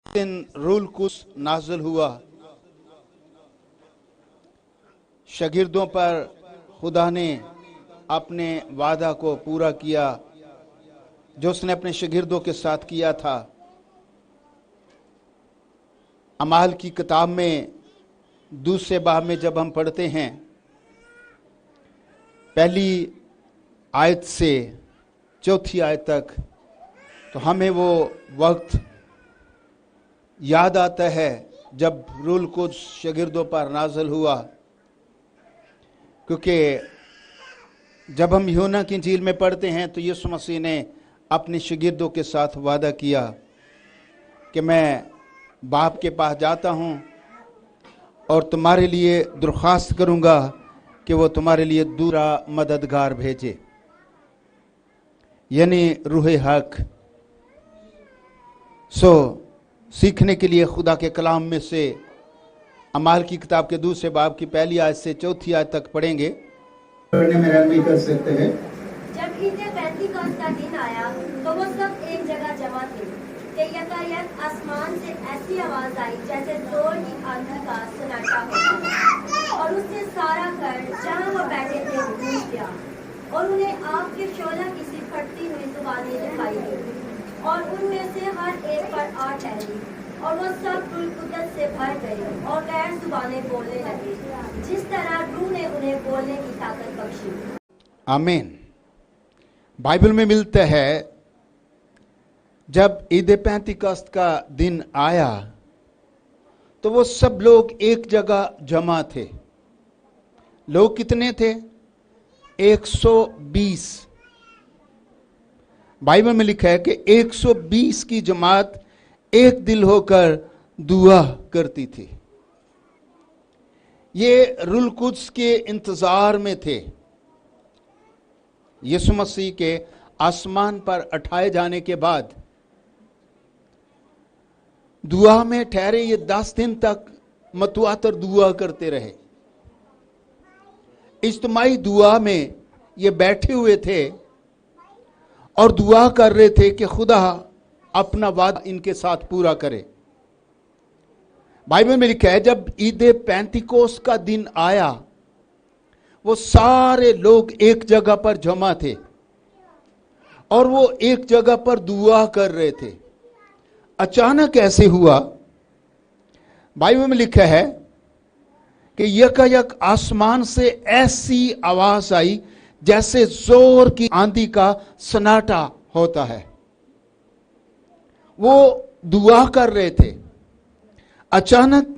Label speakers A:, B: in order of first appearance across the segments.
A: दिन रूल कुस नाज़िल हुआ, शागिर्दों पर खुदा ने अपने वादा को पूरा किया जो उसने अपने शागिर्दों के साथ किया था। अमाल की किताब में दूसरे बाब में जब हम पढ़ते हैं पहली आयत से चौथी आयत तक, तो हमें वो वक्त याद आता है जब रूल कुद्स शागिर्दों पर नाज़िल हुआ। क्योंकि जब हम यूहन्ना की इंजील में पढ़ते हैं तो यीशु मसीह ने अपने शागिर्दों के साथ वादा किया कि मैं बाप के पास जाता हूँ और तुम्हारे लिए दरख्वास्त करूँगा कि वो तुम्हारे लिए दूसरा मददगार भेजे, यानी रूह हक। सीखने के लिए खुदा के कलाम में से अमाल की किताब के दूसरे बाब की पहली आयत से चौथी आयत तक पढ़ेंगे। पढ़ने में रहनुमाई कर सकते हैं।
B: जब ईद पेंतिकोस्त का दिन आया तो वो सब एक जगह जमा थे कि यकायक आसमान से ऐसी आवाज आई जैसे जोर की आंधी का सन्नाटा होता, और उससे सारा घर जहाँ वो बैठे थे गूंज गया, और उन्हें आग के शोला की सी फटती हुई जुबानें दिखाई दी, और उनमें से हर एक पर आ ठहरी, और वो सब रूह कुद्दस से भर गए और गैर जुबानें बोलने लगे, जिस तरह रूह ने उन्हें बोलने की ताकत बख्शी।
A: आमीन। बाइबल में मिलता है जब ईद पेंतिकोस्त का दिन आया तो वो सब लोग एक जगह जमा थे। लोग कितने थे? 120। बाइबल में लिखा है कि 120 की जमात एक दिल होकर दुआ करती थी। ये रूल कुद्स के इंतजार में थे। यीशु मसीह के आसमान पर उठाए जाने के बाद दुआ में ठहरे ये 10 दिन तक मतवातर दुआ करते रहे। इज्तिमाई दुआ में ये बैठे हुए थे और दुआ कर रहे थे कि खुदा अपना वादा इनके साथ पूरा करे। बाइबल में लिखा है जब ईद पेंतिकोस्त का दिन आया वो सारे लोग एक जगह पर जमा थे और वो एक जगह पर दुआ कर रहे थे। अचानक ऐसे हुआ, बाइबल में लिखा है कि यकायक आसमान से ऐसी आवाज आई जैसे जोर की आंधी का सन्नाटा होता है। वो दुआ कर रहे थे, अचानक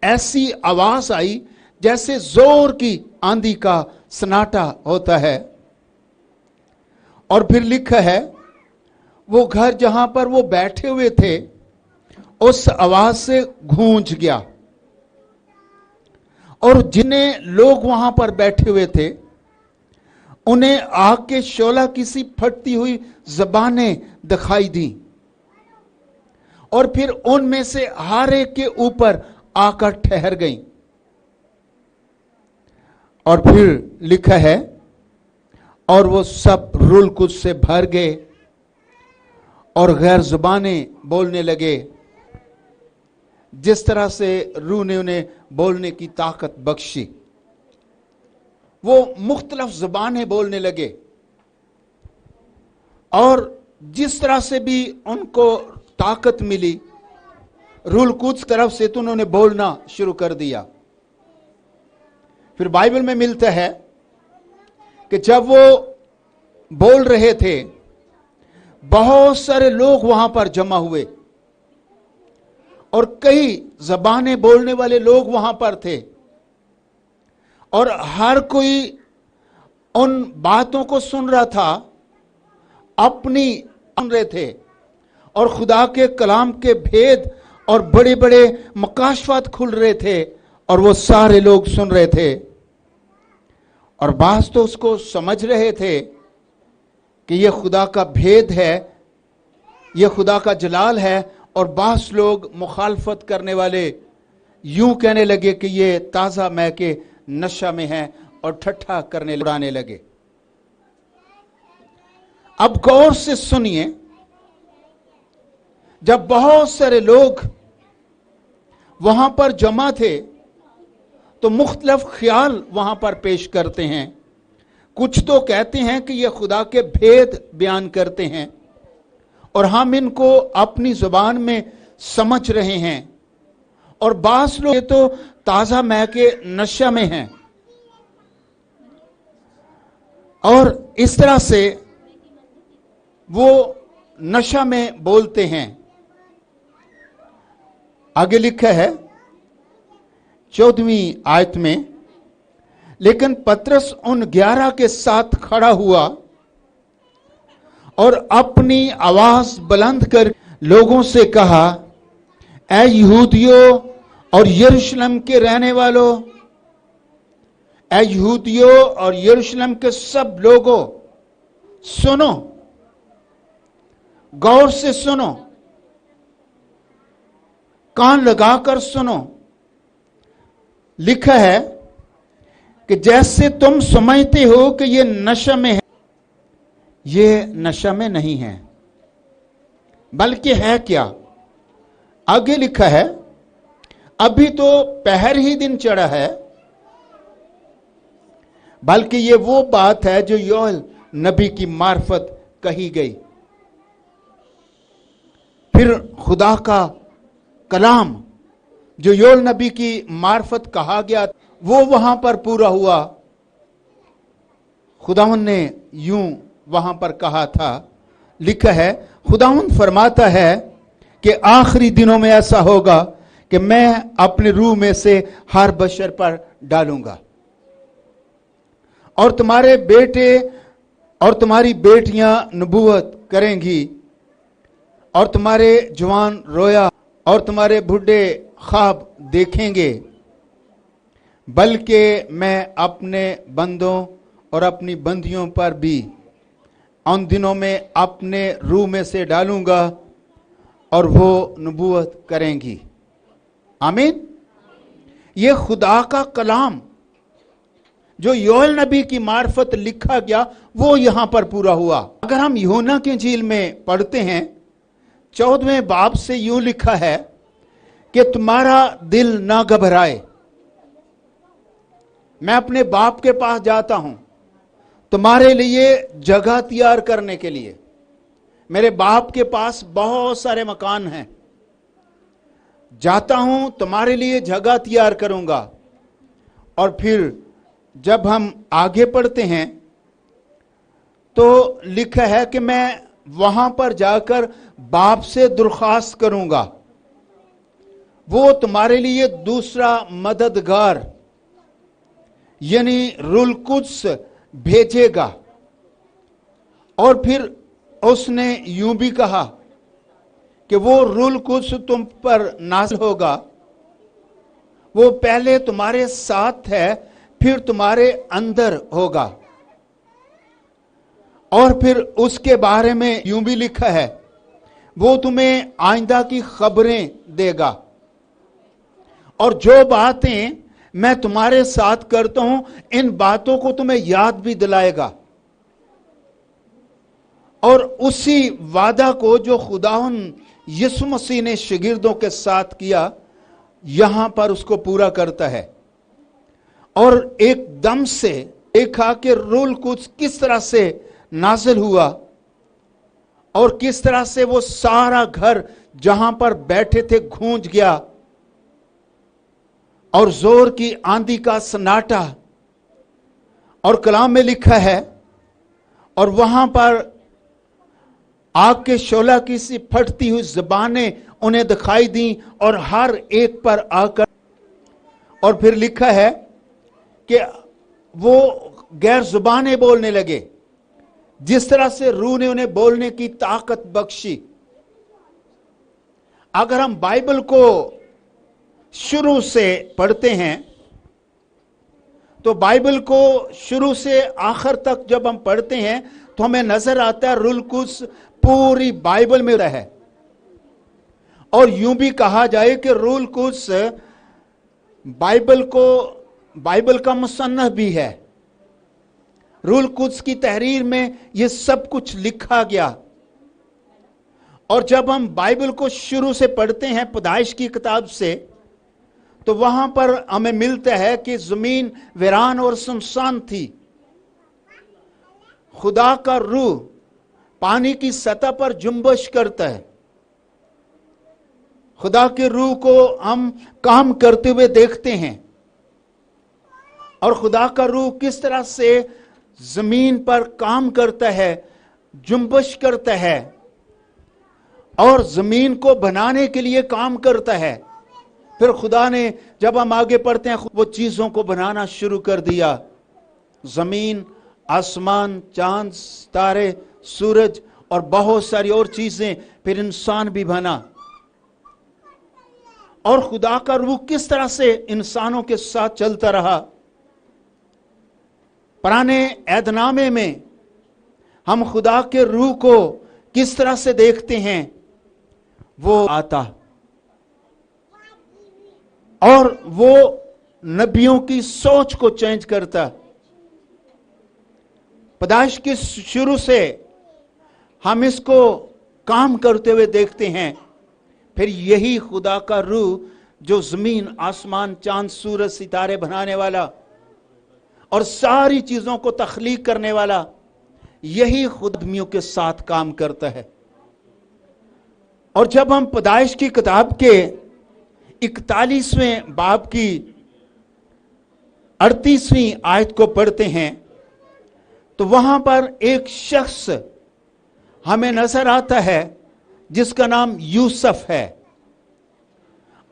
A: ऐसी आवाज आई जैसे जोर की आंधी का सन्नाटा होता है। और फिर लिखा है वो घर जहां पर वो बैठे हुए थे उस आवाज से गूंज गया, और जिन्हें लोग वहां पर बैठे हुए थे उन्हें आग के शोला की सी फटती हुई जबानें दिखाई दी, और फिर उनमें से हर एक के ऊपर आकर ठहर गई। और फिर लिखा है और वो सब रूल कुद्स से भर गए और गैर जुबानें बोलने लगे, जिस तरह से रूह ने उन्हें बोलने की ताकत बख्शी। वो मुख्तलिफ जुबानें बोलने लगे और जिस तरह से भी उनको ताकत मिली रूल कुद्स तरफ से तो उन्होंने बोलना शुरू कर दिया। फिर बाइबल में मिलता है कि जब वो बोल रहे थे बहुत सारे लोग वहां पर जमा हुए और कई जबानें बोलने वाले लोग वहां पर थे, और हर कोई उन बातों को सुन रहा था, अपनी सुन रहे थे, और खुदा के कलाम के भेद और बड़े बड़े मकाशफात खुल रहे थे और वो सारे लोग सुन रहे थे। और बास तो उसको समझ रहे थे कि ये खुदा का भेद है, ये खुदा का जलाल है, और बास लोग मुखालफत करने वाले यूं कहने लगे कि ये ताज़ा मै के नशा में है और ठट्ठा करने उड़ाने लगे। अब गौर से सुनिए, जब बहुत सारे लोग वहां पर जमा थे तो मुख्तलिफ ख्याल वहां पर पेश करते हैं। कुछ तो कहते हैं कि ये खुदा के भेद बयान करते हैं और हम इनको अपनी जुबान में समझ रहे हैं, और बास लोग तो ताजा मह के नशा में हैं और इस तरह से वो नशा में बोलते हैं। आगे लिखा है 14वीं आयत में, लेकिन पतरस उन 11 के साथ खड़ा हुआ और अपनी आवाज बुलंद कर लोगों से कहा, ऐ यहूदियों और यरूशलेम के रहने वालों, ऐ यहूदियों और यरूशलेम के सब लोगों, सुनो, गौर से सुनो, कान लगाकर सुनो। लिखा है कि जैसे तुम समझते हो कि ये नशा में है, ये नशा में नहीं है, बल्कि है क्या? आगे लिखा है, अभी तो पहर ही दिन चढ़ा है, बल्कि ये वो बात है जो योएल नबी की मार्फत कही गई। फिर खुदा का कलाम जो योएल नबी की मार्फत कहा गया वो वहां पर पूरा हुआ। खुदावन ने यूं वहां पर कहा था, लिखा है, खुदावन फरमाता है कि आखिरी दिनों में ऐसा होगा कि मैं अपने रूह में से हर बशर पर डालूंगा और तुम्हारे बेटे और तुम्हारी बेटियां नबूवत करेंगी और तुम्हारे जवान रोया और तुम्हारे बुढ़े ख्वाब देखेंगे, बल्कि मैं अपने बंदों और अपनी बंदियों पर भी उन दिनों में अपने रूह में से डालूंगा और वो नबूवत करेंगी। आमीन। ये खुदा का कलाम जो योएल नबी की मार्फत लिखा गया वो यहां पर पूरा हुआ। अगर हम यूहन्ना की इंजील में पढ़ते हैं 14वें बाब से यूं लिखा है कि तुम्हारा दिल ना घबराए, मैं अपने बाप के पास जाता हूं तुम्हारे लिए जगह तैयार करने के लिए। मेरे बाप के पास बहुत सारे मकान हैं, जाता हूं तुम्हारे लिए जगह तैयार करूंगा। और फिर जब हम आगे पढ़ते हैं तो लिखा है कि मैं वहां पर जाकर बाप से दरख्वास्त करूंगा, वो तुम्हारे लिए दूसरा मददगार यानी रूल कुद्स भेजेगा। और फिर उसने यूं भी कहा कि वो रूल कुद्स तुम पर नाज़िल होगा, वो पहले तुम्हारे साथ है फिर तुम्हारे अंदर होगा। और फिर उसके बारे में यूं भी लिखा है, वो तुम्हें आइंदा की खबरें देगा और जो बातें मैं तुम्हारे साथ करता हूं इन बातों को तुम्हें याद भी दिलाएगा। और उसी वादा को जो खुदावन यीशु मसीह ने शागिर्दों के साथ किया यहां पर उसको पूरा करता है। और एकदम से देखा कि रूल कुछ किस तरह से नाजिल हुआ और किस तरह से वो सारा घर जहां पर बैठे थे गूंज गया और जोर की आंधी का सन्नाटा। और कलाम में लिखा है, और वहां पर आग के शोला की सी फटती हुई ज़बानें उन्हें दिखाई दी और हर एक पर आकर, और फिर लिखा है कि वो गैर जुबानें बोलने लगे, जिस तरह से रूह ने उन्हें बोलने की ताकत बख्शी। अगर हम बाइबल को शुरू से पढ़ते हैं तो बाइबल को शुरू से आखिर तक जब हम पढ़ते हैं तो हमें नजर आता है रूल कुद्स पूरी बाइबल में रहा है। और यूं भी कहा जाए कि रूल कुद्स बाइबल का मुसन्नफ भी है। रूल कुद्स की तहरीर में यह सब कुछ लिखा गया اور جب ہم بائبل کو شروع سے پڑھتے ہیں پیدائش کی کتاب سے تو وہاں پر ہمیں ملتا ہے کہ زمین ویران اور سنسان تھی. خدا کا روح پانی کی سطح پر جنبش کرتا ہے. خدا کے روح کو ہم کام کرتے ہوئے دیکھتے ہیں اور خدا کا روح کس طرح سے زمین پر کام کرتا ہے, جنبش کرتا ہے اور زمین کو بنانے کے لیے کام کرتا ہے. پھر خدا نے جب ہم آگے پڑھتے ہیں وہ چیزوں کو بنانا شروع کر دیا. زمین, آسمان, چاند, ستارے, سورج اور بہت ساری اور چیزیں, پھر انسان بھی بنا. اور خدا کا روح کس طرح سے انسانوں کے ساتھ چلتا رہا. پرانے عہد نامے میں ہم خدا کے روح کو کس طرح سے دیکھتے ہیں. وہ آتا اور وہ نبیوں کی سوچ کو چینج کرتا. پیدائش کے شروع سے ہم اس کو کام کرتے ہوئے دیکھتے ہیں. پھر یہی خدا کا روح جو زمین, آسمان, چاند, سورج, ستارے بنانے والا اور ساری چیزوں کو تخلیق کرنے والا, یہی خود آدمیوں کے ساتھ کام کرتا ہے. اور جب ہم پیدائش کی کتاب کے 41ویں باب کی 38ویں آیت کو پڑھتے ہیں تو وہاں پر ایک شخص ہمیں نظر آتا ہے جس کا نام یوسف ہے.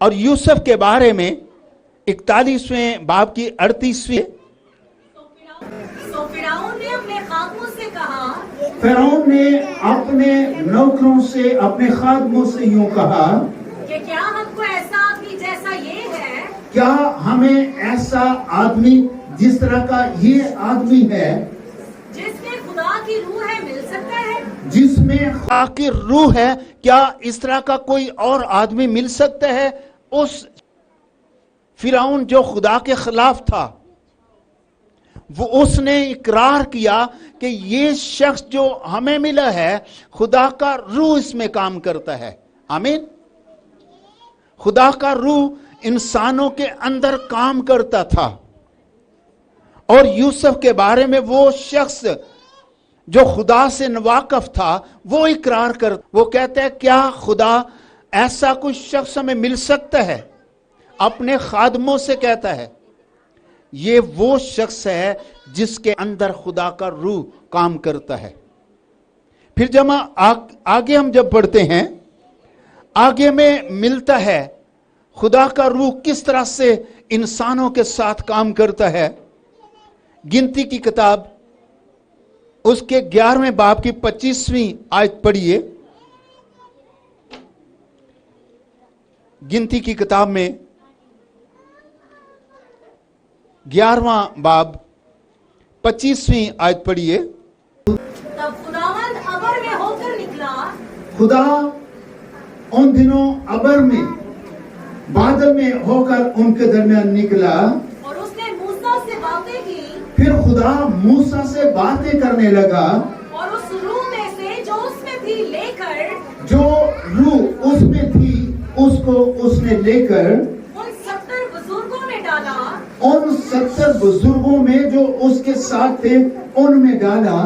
A: اور یوسف کے بارے میں 41ویں باب کی 38ویں
B: فرعون نے اپنے خادموں سے کہا,
A: فرعون نے اپنے نوکروں سے, اپنے خادموں سے یوں کہا
B: کہ کیا ہم کو ایسا آدمی جیسا یہ ہے,
A: کیا ہمیں ایسا آدمی جس طرح کا یہ آدمی ہے
B: جس میں خدا کی روح ہے, مل سکتا ہے.
A: جس میں خدا کی روح ہے, کیا اس طرح کا کوئی اور آدمی مل سکتا ہے. اس فرعون جو خدا کے خلاف تھا, وہ اس نے اقرار کیا کہ یہ شخص جو ہمیں ملا ہے, خدا کا روح اس میں کام کرتا ہے. آمین. خدا کا روح انسانوں کے اندر کام کرتا تھا. اور یوسف کے بارے میں وہ شخص جو خدا سے ناواقف تھا وہ اقرار کر, وہ کہتا ہے کیا خدا ایسا کوئی شخص ہمیں مل سکتا ہے. اپنے خادموں سے کہتا ہے یہ وہ شخص ہے جس کے اندر خدا کا روح کام کرتا ہے. پھر جب آگے ہم جب پڑھتے ہیں, آگے میں ملتا ہے خدا کا روح کس طرح سے انسانوں کے ساتھ کام کرتا ہے. گنتی کی کتاب اس کے 11ویں باب کی 25ویں آیت پڑھیے. گنتی کی کتاب میں 11واں باب 25ویں آیت پڑھیے.
B: تب خداوند ابر میں ہو کر نکلا,
A: خدا ان دنوں ابر میں, بادل میں ہو کر ان کے درمیان نکلا,
B: اور اس نے موسیٰ سے باتیں کی.
A: پھر خدا موسیٰ سے باتیں کرنے لگا,
B: اور اس روح میں سے جو اس میں تھی لے کر,
A: جو روح اس میں تھی اس کو اس نے لے کر
B: ان 70 بزرگوں میں ڈالا,
A: ان 70 بزرگوں میں جو اس کے ساتھ تھے ان میں ڈالا.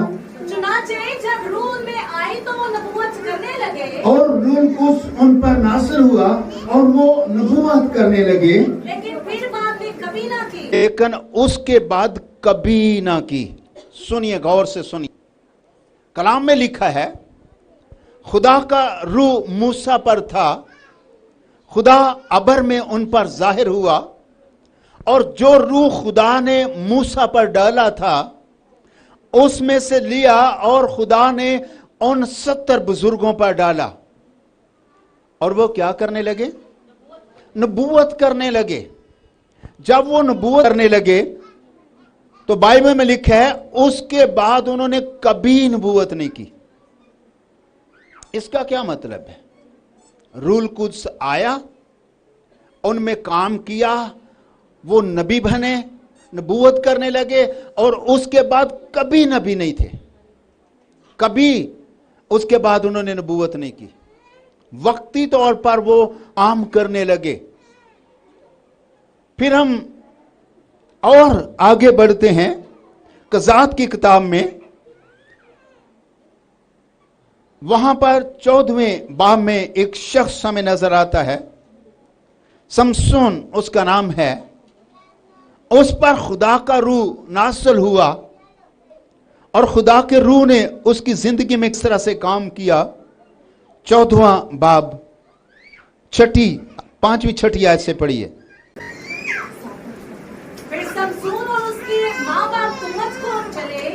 B: چنانچہ جب روح ان میں آئی تو وہ نبوت کرنے لگے,
A: اور روح القدس ان پر نازل ہوا اور وہ نبوت کرنے لگے,
B: لیکن پھر بعد میں کبھی نہ کی.
A: لیکن اس کے بعد کبھی نہ کی. سنیے, غور سے سنیے. کلام میں لکھا ہے خدا کا روح موسیٰ پر تھا, خدا ابر میں ان پر ظاہر ہوا, اور جو روح خدا نے موسیٰ پر ڈالا تھا اس میں سے لیا اور خدا نے ان 70 بزرگوں پر ڈالا. اور وہ کیا کرنے لگے؟ نبوت کرنے لگے. جب وہ نبوت کرنے لگے تو بائبل میں لکھا ہے اس کے بعد انہوں نے کبھی نبوت نہیں کی. اس کا کیا مطلب ہے؟ روح القدس آیا, ان میں کام کیا, وہ نبی بنے, نبوت کرنے لگے, اور اس کے بعد کبھی نبی نہیں تھے. کبھی اس کے بعد انہوں نے نبوت نہیں کی. वक्ती तौर पर वो आम करने लगे। फिर हम और आगे बढ़ते हैं, कज़ात की किताब में, वहां पर 14वें बाब में एक शख्स हमें नजर आता है, समसून उसका नाम है। उस पर खुदा का रूह नाज़िल हुआ और खुदा के रूह ने उसकी जिंदगी में इस तरह से काम किया। 14वां बाब 5वीं 6ठी आयत से पढ़िए।
C: फिर समसून और उसके माँ बाप तुमत को चले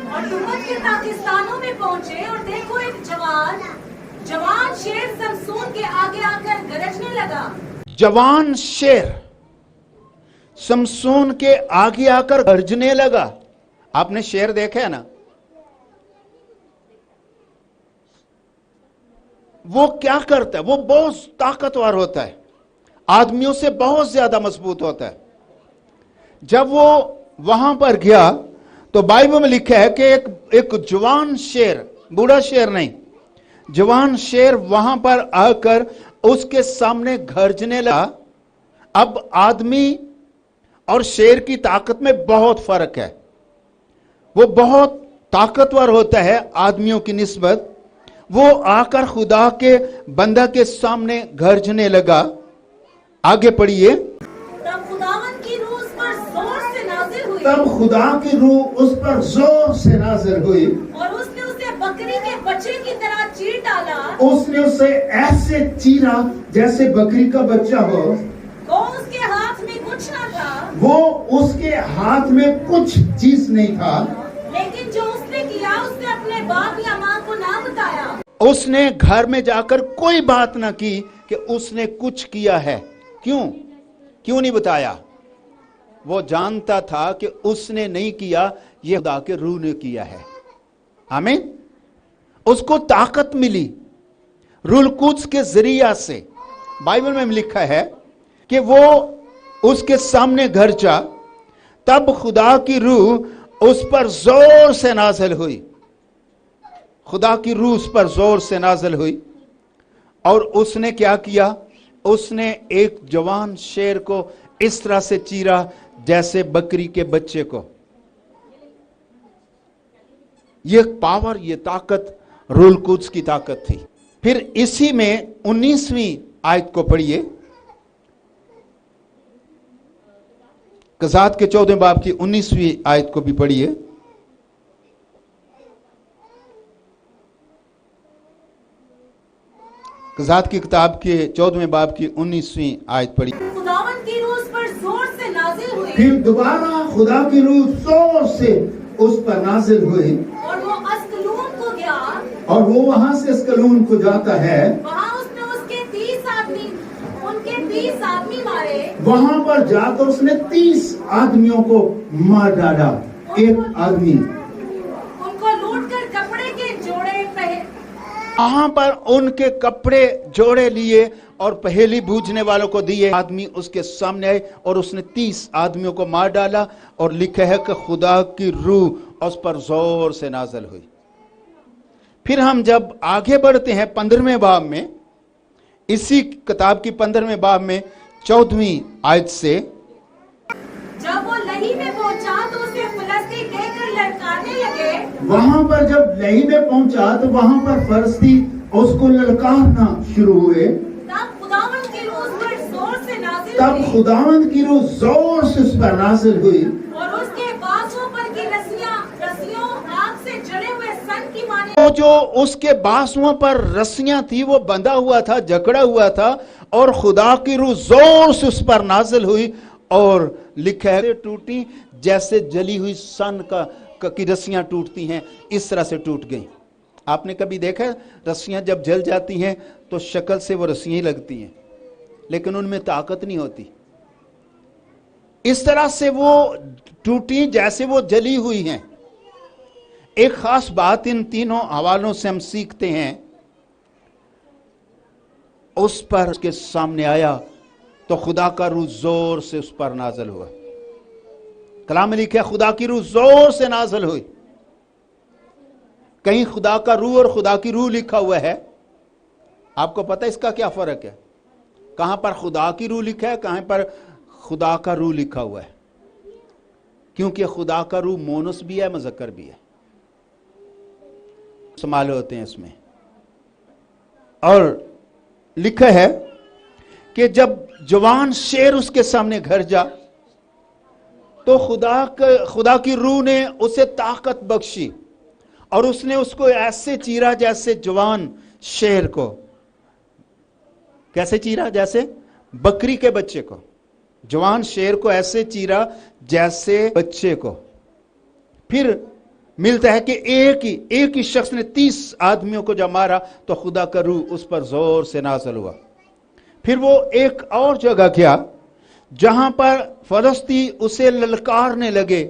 C: और तुमत के पाकिस्तानों में पहुंचे, और देखो एक जवान शेर समसून के आगे आकर गरजने लगा।
A: जवान शेर समसून के आगे आकर गरजने लगा। आपने शेर देखा है ना, वो क्या करता है? वो बहुत ताकतवर होता है, आदमियों से बहुत ज्यादा मजबूत होता है। जब वो वहां पर गया तो बाइबल में लिखा है कि एक जवान शेर, बूढ़ा शेर नहीं, जवान शेर वहां पर आकर उसके सामने गरजने लगा। अब आदमी और शेर की ताकत में बहुत फर्क है। वो बहुत ताकतवर होता है आदमियों की निस्बत। वो आकर खुदा के बंदा के सामने गरजने लगा। आगे पढ़िए।
C: तब खुदावन की रूह उस पर जोर से नाजिल हुई,
A: तब खुदा की रूह उस पर जोर से नाजिल हुई
C: और उसने उसे बकरी के बच्चे की तरह चीर डाला।
A: उसने उसे ऐसे चीरा जैसे बकरी का बच्चा हो।
C: वो उसके हाथ में कुछ न था,
A: वो उसके हाथ में कुछ चीज नहीं था,
C: लेकिन जो उसने किया उसने अपने बाप या माँ को ना बताया।
A: उसने घर में जाकर कोई बात ना की कि उसने कुछ किया है। क्यों नहीं बताया? वो जानता था कि उसने नहीं किया, ये खुदा के रूह ने किया है। आमीन। उसको ताकत मिली रूह कुद्स के जरिया से। बाइबल में लिखा है कि वो उसके सामने गरजा, तब खुदा की रूह उस पर जोर से नाज़िल हुई। खुदा की रूह उस पर जोर से नाज़िल हुई और उसने क्या किया? उसने एक जवान शेर को इस तरह से चीरा जैसे बकरी के बच्चे को। ये पावर, ये ताकत रूह कुद्स की ताकत थी। फिर इसी में 19वीं आयत को पढ़िए, कज़ात के 14वें बाब की 19वीं आयत को भी पढ़िए। कज़ात की किताब के 14वें बाब की 19वीं आयत पढ़िए।
C: खुदावन की रूह उस पर जोर से नाजिल हुई,
D: फिर दोबारा खुदा की रूह जोर से उस पर नाजिल हुई
C: और वो अस्कलून को गया।
D: और वो वहां से अस्कलून को जाता है।
C: वहाँ उसने उनके 30 आदमी मारे।
D: वहां पर जाकर उसने 30 आदमियों को मार डाला। एक आदमी
C: उनको लूटकर कपड़े के जोड़े पहने।
A: वहां पर उनके कपड़े जोड़े लिए और पहेली बूझने वालों को दिए। आदमी उसके सामने आए और उसने 30 आदमियों को मार डाला। और लिखा है कि खुदा की रूह उस पर जोर से नाज़िल हुई। फिर हम जब आगे बढ़ते हैं 15वें बाब में, इसी किताब की 15वें बाब में 14वीं आयत से,
C: जब वो लही में पहुंचा तो उसे फिलिस्ती लेकर लड़काने लगे।
D: वहां पर जब लही में पहुंचा तो वहां पर फरिश्ती उसको ललकारना शुरू हुए।
C: तब खुदावंद की रूह उस पर जोर से नाजिल
D: तब
C: हुई,
D: खुदावंद की रूह जोर से उस पर नाजिल हुई
C: और उसके बाजों पर की रस्सियों आग से जड़े हुए सन की माने।
A: वो जो उसके बाजुओं पर रस्सियां थी वो बंधा हुआ था, जकड़ा हुआ था, और खुदा की रूह जोर से उस पर नाजिल हुई। और लिखा है टूटी जैसे जली हुई सन की रस्सियां टूटती हैं, इस तरह से टूट गई। आपने कभी देखा रस्सियां जब जल जाती हैं तो शक्ल से वो रस्सियां ही लगती हैं, लेकिन उनमें ताकत नहीं होती। इस तरह से वो टूटी जैसे वो जली हुई हैं। एक खास बात इन तीनों हवालों से हम सीखते हैं। उस पर उसके सामने आया तो खुदा का रूह जोर से उस पर नाज़िल हुआ। कलाम में लिखा है खुदा की रूह जोर से नाज़िल हुई। कहीं खुदा का रूह और खुदा की रूह लिखा हुआ है, आपको पता है इसका क्या फर्क है? कहां पर खुदा की रूह लिखा है, कहां पर खुदा का रूह लिखा हुआ है? क्योंकि खुदा का रूह मोनस भी है, मुज़क्कर भी है, इस्तेमाल होते हैं इसमें। और लिखा है कि जब जवान शेर उसके सामने घर जा तो खुदा की रूह ने उसे ताकत बख्शी और उसने उसको ऐसे चीरा जैसे जवान शेर को। कैसे चीरा? जैसे बकरी के बच्चे को। जवान शेर को ऐसे चीरा जैसे बच्चे को। फिर मिलता है कि एक ही शख्स ने 30 आदमियों को जब मारा तो खुदा का रूह उस पर जोर से नाज़िल हुआ। फिर वो एक और जगह गया जहां पर फलस्ती उसे ललकारने लगे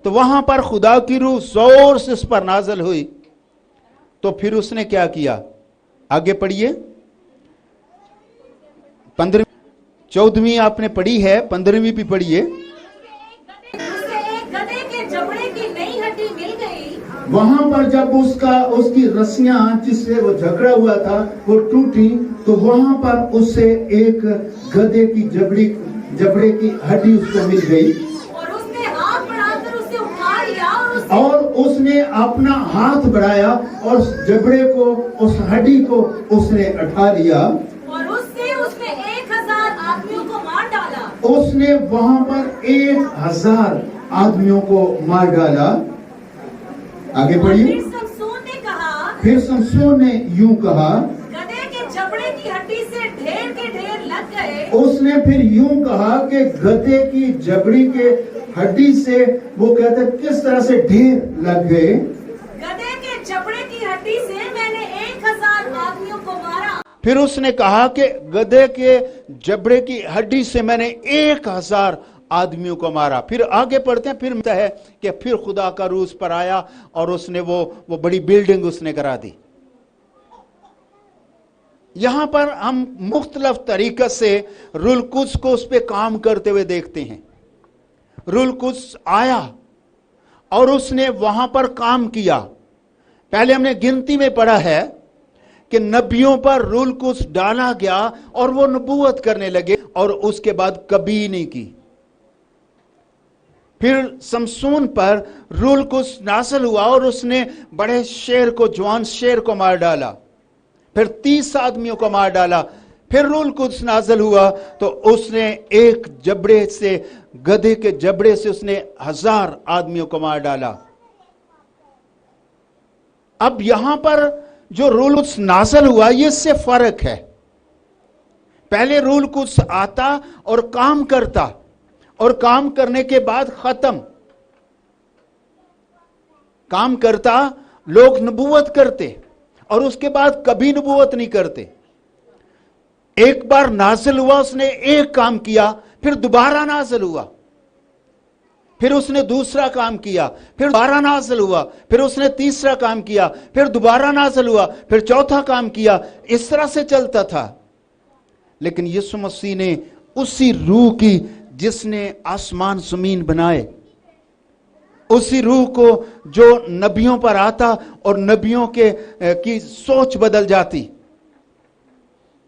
A: तो वहां पर खुदा की रूह जोर से उस पर नाज़िल हुई। तो फिर उसने क्या किया? आगे पढ़िए, 15वीं 14वीं आपने पढ़ी है, 15वीं भी पढ़िए।
C: उसे एक गधे के जबड़े की नई हड्डी मिल गई।
D: वहां पर जब उसकी रस्सियां जिससे वो झगड़ा हुआ था वो टूटी तो वहां पर उसे एक गधे की जबड़े की हड्डी उसको मिल गई
C: और उसने हाथ बढ़ाकर उसे उठा लिया
D: और उसने अपना हाथ बढ़ाया और उस जबड़े को, उस हड्डी को उसने उठा लिया
C: और उससे उसने 1000 आदमियों को मार डाला।
D: उसने वहां पर 1000 आदमियों को मार डाला। आगे
C: फिर
D: बढ़िए।
C: समसून ने कहा,
D: फिर समसून ने यूं कहा,
C: गधे के जबड़े की हड्डी से ढेर के ढेर लग गए।
D: उसने फिर यूं कहा कि गधे की जबड़ी के हड्डी से वो कहते किस तरह से ढेर लग गए।
C: गधे के जबड़े की हड्डी से मैंने 1000 आदमियों को मारा।
A: फिर उसने कहा कि गधे के जबड़े की हड्डी से मैंने 1000 आदमियों को मारा। फिर आगे पढ़ते हैं, फिर मिलता है कि फिर खुदा का रूह उस पर आया और उसने वो बड़ी बिल्डिंग उसने करा दी। यहां पर हम मुख्तलिफ तरीके से रूहुल कुद्स को उस पर काम करते हुए देखते हैं। रूहुल कुद्स आया और उसने वहां पर काम किया। पहले हमने गिनती में पढ़ा है कि नबियों पर रूहुल कुद्स डाला गया और वो नबूवत करने लगे और उसके बाद कभी नहीं की। फिर समसून पर रूहुल कुद्स नाज़िल हुआ और उसने बड़े शेर को, जवान शेर को मार डाला। फिर 30 आदमियों को मार डाला। फिर रूहुल कुद्स नाज़िल हुआ तो उसने एक जबड़े से, गधे के जबड़े से उसने 1000 आदमियों को मार डाला। अब यहां पर जो रूहुल कुद्स नाज़िल हुआ ये इससे फर्क है। पहले रूहुल कुद्स आता और काम करता और काम करने के बाद खत्म। काम करता, लोग नबूवत करते और उसके बाद कभी नबूवत नहीं करते। एक बार नाज़िल हुआ, उसने एक काम किया, फिर दोबारा नाज़िल हुआ, फिर उसने दूसरा काम किया, फिर दोबारा नाज़िल हुआ, फिर उसने तीसरा काम किया, फिर दोबारा नाज़िल हुआ, फिर चौथा काम किया। इस तरह से चलता था। लेकिन यीशु मसीह ने उसी रूह की जिसने आसमान जमीन बनाए, उसी रूह को जो नबियों पर आता और नबियों की सोच बदल जाती।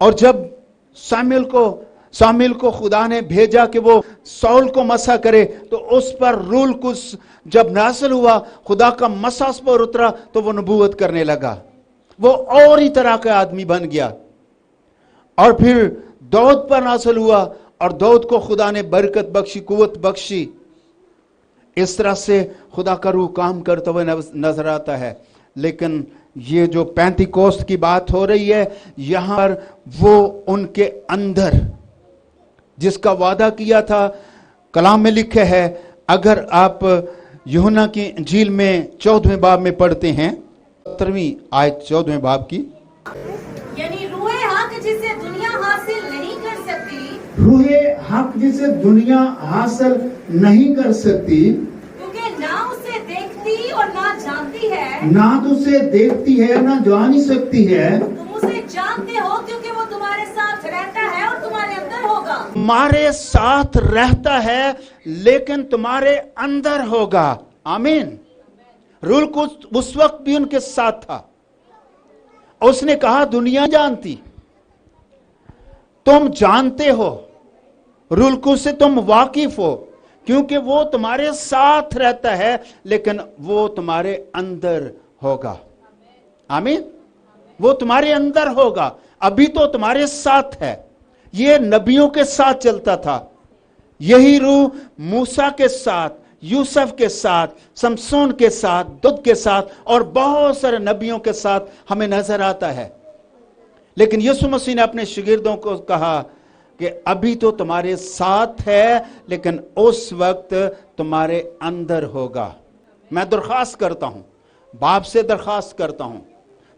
A: और जब सामुएल को खुदा ने भेजा कि वो सौल को मसा करे तो उस पर रूहुल कुद्स जब नाज़िल हुआ, खुदा का मसा उस पर उतरा तो वो नबूवत करने लगा। वो और ही तरह का आदमी बन गया। और फिर दाऊद पर नाज़िल हुआ और दाऊद को खुदा ने बरकत बख्शी, कुव्वत बख्शी। इस तरह से खुदा का रूह काम करते हुए नजर आता है। लेकिन ये जो पेंतिकोस्त की बात हो रही है, यहां पर वो उनके अंदर जिसका वादा किया था, कलाम में लिखे है। अगर आप यूहन्ना की इंजील में 14वें बाब में पढ़ते हैं, 17वीं आयत 14वें बाब की,
C: यानी रूहे हक जिसे दुनिया हासिल नहीं कर सकती,
D: रूहे हक जिसे दुनिया हासिल नहीं कर सकती,
C: क्योंकि ना उसे देखती और ना जानती है,
D: ना तो उसे देखती है ना जान ही सकती है।
C: तुम उसे जानते हो क्योंकि वो तुम्हारे साथ रहता है और तुम्हारे अंदर होगा।
A: तुम्हारे साथ रहता है लेकिन तुम्हारे अंदर होगा। आमीन। रूहुल कुद्स उस वक्त भी उनके साथ था उसने कहा दुनिया जानती, तुम जानते हो, रूल कुद्स से तुम वाकिफ हो, क्योंकि वो तुम्हारे साथ रहता है, लेकिन वो तुम्हारे अंदर होगा। आमीन। वो तुम्हारे अंदर होगा, अभी तो तुम्हारे साथ है। ये नबियों के साथ चलता था, यही रूह मूसा के साथ, यूसुफ के साथ, शमसून के साथ, दुद के साथ और बहुत सारे नबियों के साथ हमें नजर आता है। लेकिन यीशु मसीह ने अपने शागिर्दों को कहा कि अभी तो तुम्हारे साथ है, लेकिन उस वक्त तुम्हारे अंदर होगा। मैं दरख्वास्त करता हूं, बाप से दरख्वास्त करता हूं,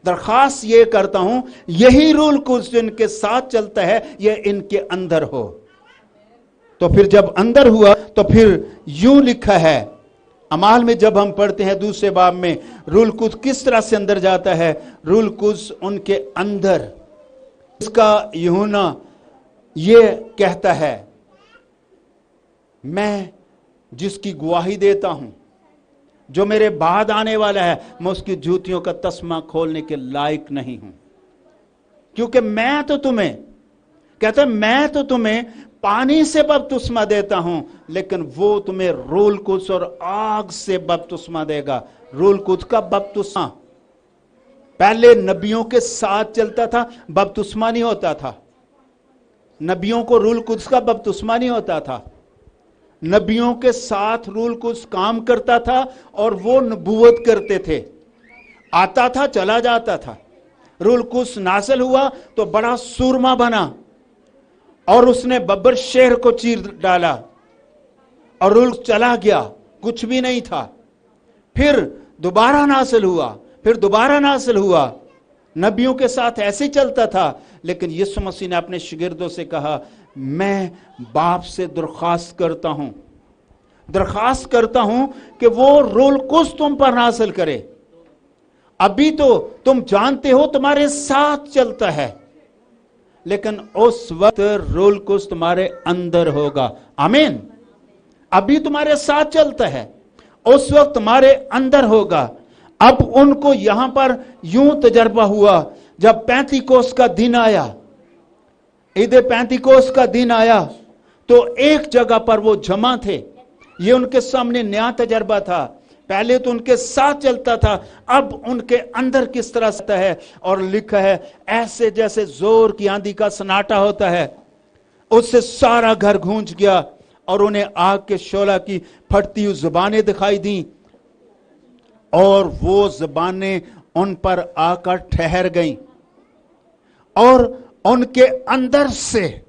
A: दरख्वास्त ये करता हूं, यही रूल कुद्स जिनके साथ चलता है, ये इनके अंदर हो। तो फिर जब अंदर हुआ तो फिर यूं लिखा है अमाल में, जब हम पढ़ते हैं दूसरे बाब में, रूल कुद्स किस तरह से अंदर जाता है। रूल कुद्स उनके अंदर, इसका यूहन्ना ये कहता है, मैं जिसकी गवाही देता हूं, जो मेरे बाद आने वाला है, मैं उसकी जूतियों का तस्मा खोलने के लायक नहीं हूं, क्योंकि मैं तो तुम्हें, कहता है मैं तो तुम्हें पानी से बपतिस्मा देता हूं, लेकिन वो तुम्हें रूल कुद्स और आग से बपतिस्मा देगा। रूल कुद्स का बपतिस्मा पहले नबियों के साथ चलता था, बपतिस्मा नहीं होता था। नबियों को रूल कुद्स का बपतिस्मा नहीं होता था। नबियों के साथ रूल कुद्स काम करता था और वो नबूवत करते थे, आता था चला जाता था। रूल कुद्स नाज़िल हुआ तो बड़ा सूरमा बना और उसने बब्बर शहर को चीर डाला और रूल चला गया, कुछ भी नहीं था। फिर दोबारा नाज़िल हुआ, फिर दोबारा नाज़िल हुआ। नबियों के साथ ऐसे चलता था, लेकिन यीशु मसीह ने अपने शागिर्दों से कहा, मैं बाप से दरख्वास्त करता हूं कि वो रूल कुद्स तुम पर नाज़िल करे। अभी तो तुम जानते हो तुम्हारे साथ चलता है, लेकिन उस वक्त रूल कुद्स तुम्हारे अंदर होगा। आमीन। अभी तुम्हारे साथ चलता है, उस वक्त तुम्हारे अंदर होगा। अब उनको यहां पर यूं तजर्बा हुआ, जब पैंतीकोस का दिन आया, ईद पैंतीकोस का दिन आया, तो एक जगह पर वो जमा थे। ये उनके सामने नया तजर्बा था। पहले तो उनके साथ चलता था, अब उनके अंदर किस तरह से है। और लिखा है, ऐसे जैसे जोर की आंधी का सन्नाटा होता है, उससे सारा घर गूंज गया और उन्हें आग के शोला की फटती हुई जुबानें दिखाई दी और वो जुबानें उन पर आकर ठहर गईं और उनके अंदर से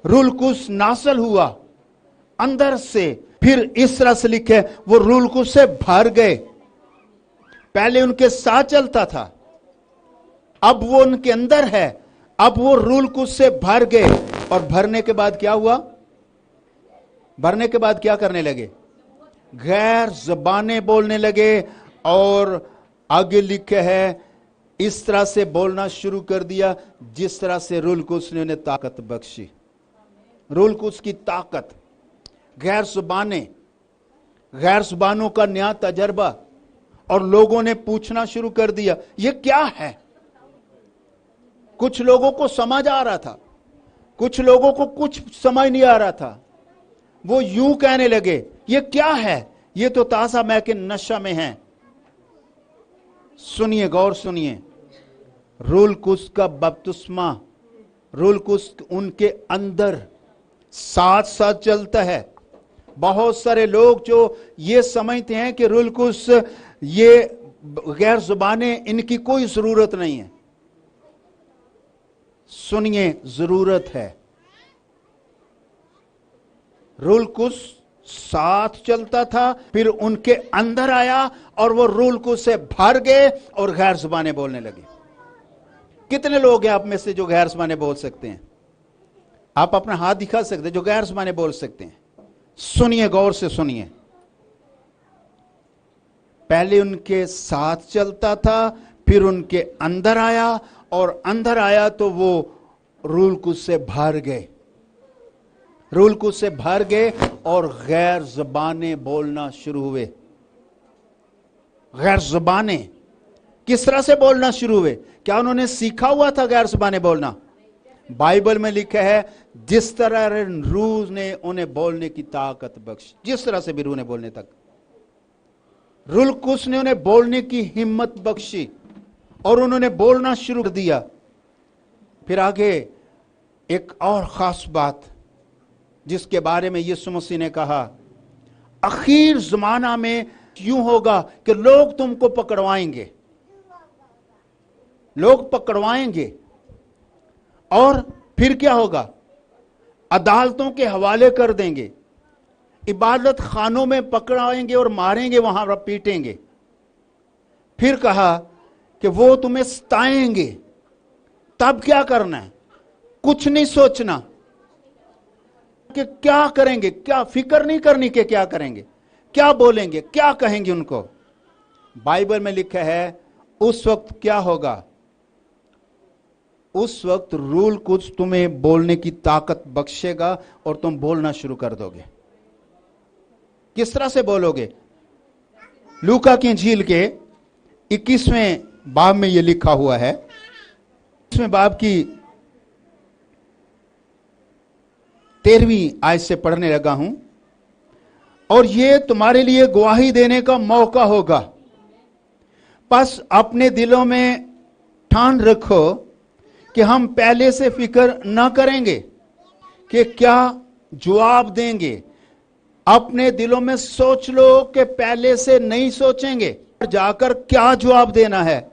A: रूल कुद्स नाज़िल हुआ, अंदर से। फिर इस तरह से लिखे, वो रूल कुद्स से भर गए। पहले उनके साथ चलता था, अब वो उनके अंदर है, अब वो रूल कुद्स से भर गए। और भरने के बाद क्या हुआ? भरने के बाद क्या करने लगे? गैर ज़बानें बोलने लगे। और आगे लिखे है, इस तरह से बोलना शुरू कर दिया जिस तरह से रूल कुद्स ने उन्हें ताकत बख्शी। रूल कुद्स की ताकत, गैर ज़ुबानों का नया तजर्बा। और लोगों ने पूछना शुरू कर दिया, ये क्या है? कुछ लोगों को समझ आ रहा था, कुछ लोगों को कुछ समझ नहीं आ रहा था। वो यूं कहने लगे, ये क्या है? ये तो ताज़ा महके नशा में है। सुनिए, गौर सुनिए, रूल कुद्स का बपतिस्मा, रूल कुद्स उनके अंदर साथ साथ चलता है। बहुत सारे लोग जो ये समझते हैं कि रूल कुद्स, ये गैर ज़ुबानें, इनकी कोई जरूरत नहीं है। सुनिए, जरूरत है। रूल कुद्स साथ चलता था, फिर उनके अंदर आया और वो रूल कुद्स से भर गए और गैर ज़ुबानें बोलने लगे। कितने लोग हैं आप में से जो गैर ज़ुबानें बोल सकते हैं? आप अपना हाथ दिखा सकते हैं जो गैर ज़ुबानें बोल सकते हैं। सुनिए, गौर से सुनिए। पहले उनके साथ चलता था, फिर उनके अंदर आया, और अंदर आया तो वो रूल कुद्स से भर गए। रूल कुद्स से भर गए और गैर ज़बानें बोलना शुरू हुए। गैर ज़बानें, किस तरह से बोलना शुरू हुए? क्या उन्होंने सीखा हुआ था गैर ज़बानें बोलना? बाइबल में लिखा है जिस तरह रूह ने उन्हें बोलने की ताकत बख्शी, जिस तरह से भी रूह ने बोलने तक, रूह कुछ ने उन्हें बोलने की हिम्मत बख्शी और उन्होंने बोलना शुरू कर दिया। फिर आगे एक और खास बात जिसके बारे में यीशु मसीह ने कहा, आखिर जमाना में यूं होगा कि लोग तुमको पकड़वाएंगे, लोग पकड़वाएंगे और फिर क्या होगा? अदालतों के हवाले कर देंगे, इबादत खानों में पकड़ाएंगे और मारेंगे, वहां पर पीटेंगे। फिर कहा कि वो तुम्हें सताएंगे। तब क्या करना है? कुछ नहीं सोचना कि क्या करेंगे, क्या फिक्र नहीं करनी कि क्या करेंगे, क्या बोलेंगे, क्या कहेंगे उनको। बाइबल में लिखा है उस वक्त क्या होगा? उस वक्त रूल कुछ तुम्हें बोलने की ताकत बख्शेगा और तुम बोलना शुरू कर दोगे। किस तरह से बोलोगे? लूका की इंजील के 21वें बाब में यह लिखा हुआ है, 21वें बाब की 13वीं आयत से पढ़ने लगा हूं। और ये तुम्हारे लिए गवाही देने का मौका होगा, बस अपने दिलों में ठान रखो कि हम पहले से फिक्र न करेंगे कि क्या जवाब देंगे। अपने दिलों में सोच लो कि पहले से नहीं सोचेंगे जाकर क्या जवाब देना है।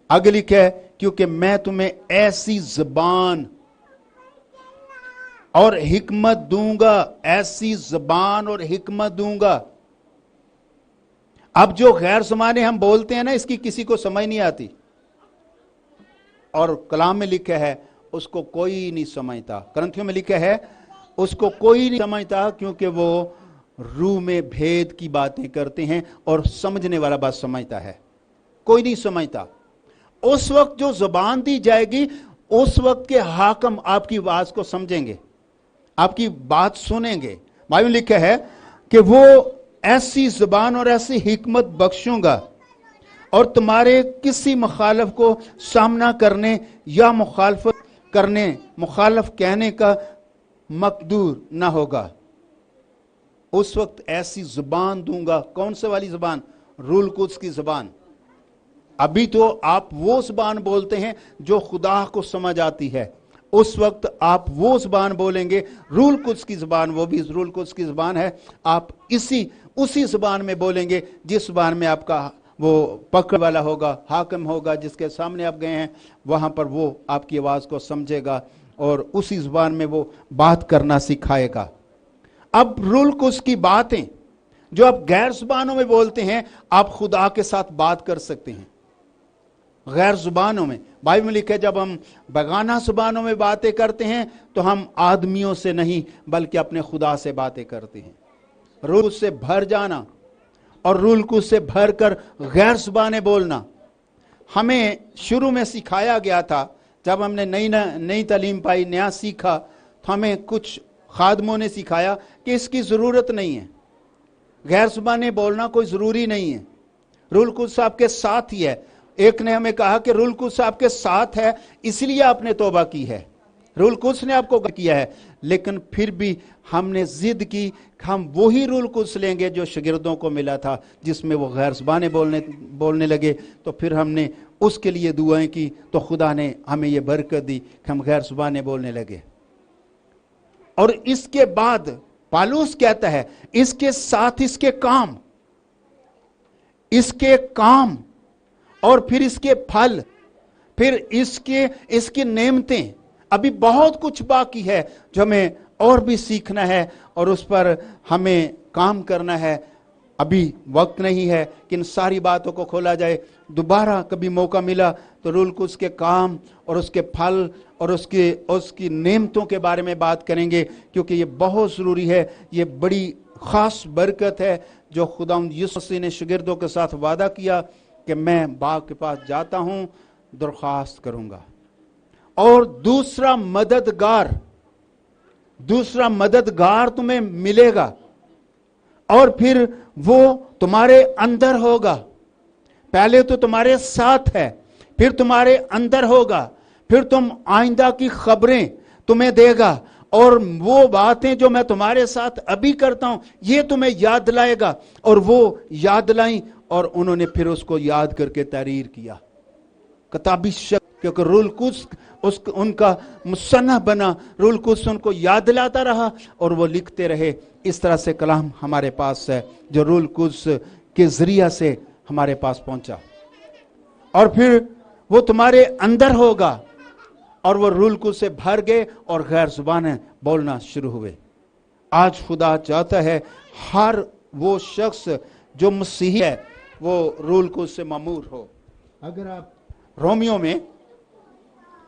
A: आगे लिखा है क्योंकि मैं तुम्हें ऐसी ज़बान और हिकमत दूंगा, ऐसी ज़बान और हिकमत दूंगा। अब जो गैर ज़बानें हम बोलते हैं ना, इसकी किसी को समझ नहीं आती, और कलाम में लिखा है उसको कोई नहीं समझता। ग्रंथियों में लिखा है उसको कोई नहीं समझता, क्योंकि वो रूह में भेद की बातें करते हैं और समझने वाला बात समझता है, कोई नहीं समझता। उस वक्त जो ज़बान दी जाएगी, उस वक्त के हाकम आपकी आवाज को समझेंगे, आपकी बात सुनेंगे। बाइबल लिखा है कि वो ऐसी ज़बान और ऐसी हिकमत बख्शूंगा और तुम्हारे किसी मुखालफ को सामना करने या मुखालफत करने, मुखालफ कहने का मकदूर ना होगा। उस वक्त ऐसी ज़बान दूंगा। कौन से वाली ज़बान? रूल कुद्स की ज़बान। अभी तो आप वो ज़बान बोलते हैं जो खुदा को समझ आती है, उस वक्त आप वो ज़बान बोलेंगे, रूल कुद्स की ज़बान, वो भी रूल कुद्स की ज़बान है। आप उसी ज़बान में बोलेंगे जिस ज़बान में आपका वो पकड़ वाला होगा, हाकिम होगा, जिसके सामने आप गए हैं, वहां पर वो आपकी आवाज को समझेगा और उसी ज़बान में वो बात करना सिखाएगा। अब रूल कुद्स की बातें जो आप गैर ज़बानों में बोलते हैं, आप खुदा के साथ बात कर सकते हैं गैर ज़ुबानों में। बाइबल में लिखा है जब हम बेगाना ज़ुबानों में बातें करते हैं तो हम आदमियों से नहीं बल्कि अपने खुदा से बातें करते हैं। रूह से भर जाना और रूह कुद्स से भर कर गैर ज़ुबानें बोलना हमें शुरू में सिखाया गया था। जब हमने नई तालीम पाई, नया सीखा, तो हमें कुछ खादमों ने सिखाया कि इसकी ज़रूरत नहीं है, गैर ज़ुबानें बोलना कोई ज़रूरी नहीं है, रूह कुद्स आपके साथ ही है। एक ने हमें कहा कि रूह कुद्स आपके साथ है इसलिए आपने तौबा की है, रूह कुद्स ने आपको किया है। लेकिन फिर भी हमने जिद की हम वही रूह कुद्स लेंगे जो शागिर्दों को मिला था, जिसमें वो गैर ज़ुबानें बोलने लगे। तो फिर हमने उसके लिए दुआएं की, तो खुदा ने हमें ये बरकत दी कि हम गैर ज़ुबानें बोलने लगे। और इसके बाद पौलुस कहता है इसके साथ इसके काम और फिर इसके फल, फिर इसकी नेमतें। अभी बहुत कुछ बाकी है जो हमें और भी सीखना है और उस पर हमें काम करना है। अभी वक्त नहीं है कि इन सारी बातों को खोला जाए। दोबारा कभी मौका मिला तो रूह कुद्स के काम और उसके फल और उसकी नेमतों के बारे में बात करेंगे, क्योंकि ये बहुत ज़रूरी है। ये बड़ी ख़ास बरकत है जो खुदावंद यीशु मसीह ने शागिर्दों के साथ वादा किया कि मैं बाप के पास जाता हूं, दरख्वास्त करूंगा और दूसरा मददगार तुम्हें मिलेगा और फिर वो तुम्हारे अंदर होगा, पहले तो तुम्हारे साथ है, फिर तुम्हारे अंदर होगा, फिर तुम आइंदा की खबरें तुम्हें देगा, और वो बातें जो मैं तुम्हारे साथ अभी करता हूं ये तुम्हें याद दिलाएगा। और वो याद लाई और उन्होंने फिर उसको याद करके तहरीर किया। किताबी शक्ति, क्योंकि रूल कुद्स उनका मुसन्ना बना, रूल कुद्स उनको याद दिलाता रहा और वो लिखते रहे। इस तरह से कलाम हमारे पास है जो रूल कुद्स के जरिया से हमारे पास पहुंचा। और फिर वो तुम्हारे अंदर होगा, और वो रूल कुद्स से भर गए और गैर जुबानें बोलना शुरू हुए। आज खुदा चाहता है हर वो शख्स जो मसीही है वो रूल कुद्स से मामूर हो। अगर आप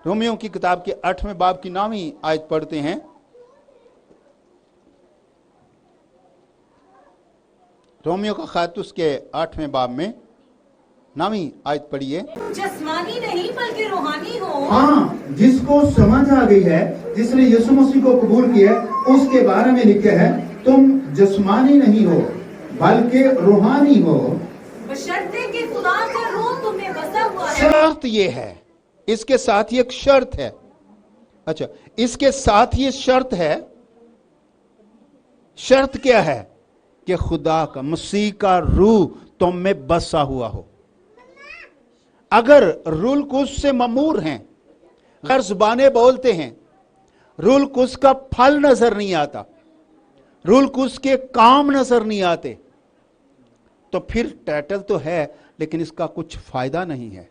A: रोमियो की किताब के 8वें बाब की 9वीं आयत पढ़ते हैं, रोमियो का खत उसके 8वें बाब में 9वीं आयत पढ़िए।
C: जिस्मानी नहीं बल्कि रूहानी हो।
D: हाँ, जिसको समझ आ गई है, जिसने यीशु मसीह को कबूल किया है, उसके बारे में लिखा है तुम जिस्मानी नहीं हो बल्कि रूहानी हो,
C: बशर्ते कि खुदा का रूह तुम में बसा हुआ है।
A: शर्त ये है, इसके साथ ही एक शर्त है। अच्छा, इसके साथ ही शर्त है। शर्त क्या है? कि खुदा का, मसीह का रूह तुम में बसा हुआ हो। अगर रूल कुद्स से ममूर हैं, गैर जुबानें बोलते हैं, रूल कुद्स का फल नजर नहीं आता, रूल कुद्स के काम नजर नहीं आते, तो फिर टाइटल तो है लेकिन इसका कुछ फायदा नहीं है।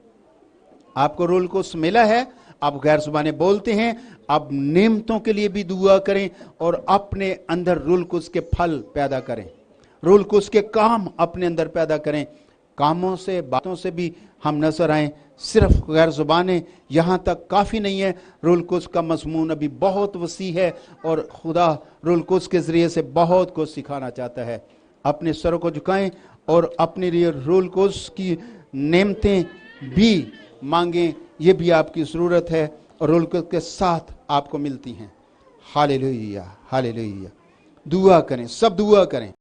A: आपको रूल कुद्स मिला है, आप गैर जुबानें बोलते हैं, आप नेमतों के लिए भी दुआ करें और अपने अंदर रूल कुद्स के फल पैदा करें, रूल कुद्स के काम अपने अंदर पैदा करें। कामों से, बातों से भी हम नजर आए, सिर्फ गैर जुबानें यहां तक काफी नहीं है। रूल कुद्स का मजमून अभी बहुत वसी है और खुदा रूल कुद्स के जरिए से बहुत कुछ सिखाना चाहता है। अपने सरों को झुकाएं और अपने लिए रूल कुद्स की नेमतें भी मांगें, ये भी आपकी जरूरत है और रूल कुद्स के साथ आपको मिलती हैं। Hallelujah, hallelujah. दुआ करें, सब दुआ करें।